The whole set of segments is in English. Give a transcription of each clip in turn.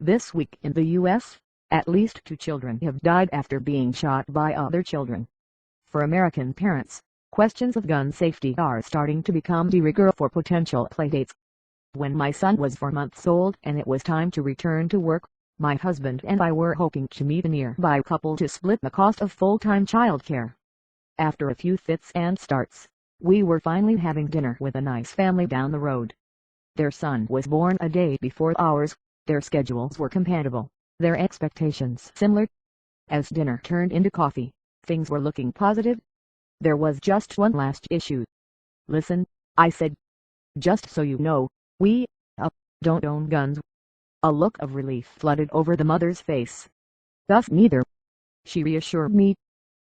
This week in the U.S., at least 2 children have died after being shot by other children. For American parents, questions of gun safety are starting to become de rigueur for potential playdates. When my son was 4 months old and it was time to return to work, my husband and I were hoping to meet a nearby couple to split the cost of full-time childcare. After a few fits and starts, we were finally having dinner with a nice family down the road. Their son was born a day before ours, their schedules were compatible, their expectations similar. As dinner turned into coffee, things were looking positive. There was just one last issue. "Listen," I said. "Just so you know, we don't own guns." A look of relief flooded over the mother's face. "Us neither," she reassured me.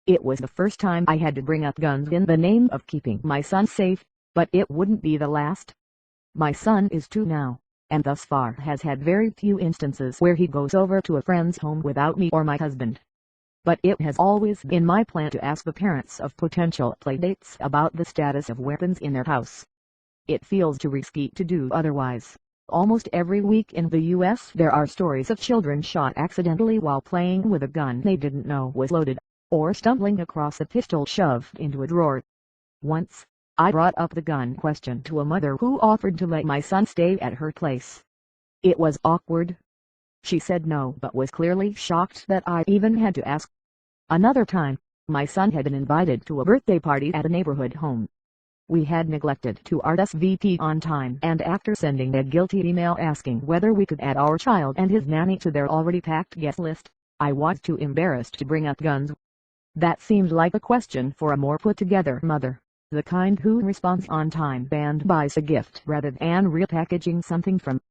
It was the first time I had to bring up guns in the name of keeping my son safe, but it wouldn't be the last. My son is 2 now, and thus far has had very few instances where he goes over to a friend's home without me or my husband. But it has always been my plan to ask the parents of potential playdates about the status of weapons in their house. It feels too risky to do otherwise. Almost every week in the U.S. there are stories of children shot accidentally while playing with a gun they didn't know was loaded, or stumbling across a pistol shoved into a drawer. Once, I brought up the gun question to a mother who offered to let my son stay at her place. It was awkward. She said no but was clearly shocked that I even had to ask. Another time, my son had been invited to a birthday party at a neighborhood home. We had neglected to RSVP on time, and after sending a guilty email asking whether we could add our child and his nanny to their already packed guest list, I was too embarrassed to bring up guns. That seemed like a question for a more put-together mother, the kind who responds on time and buys a gift rather than repackaging something from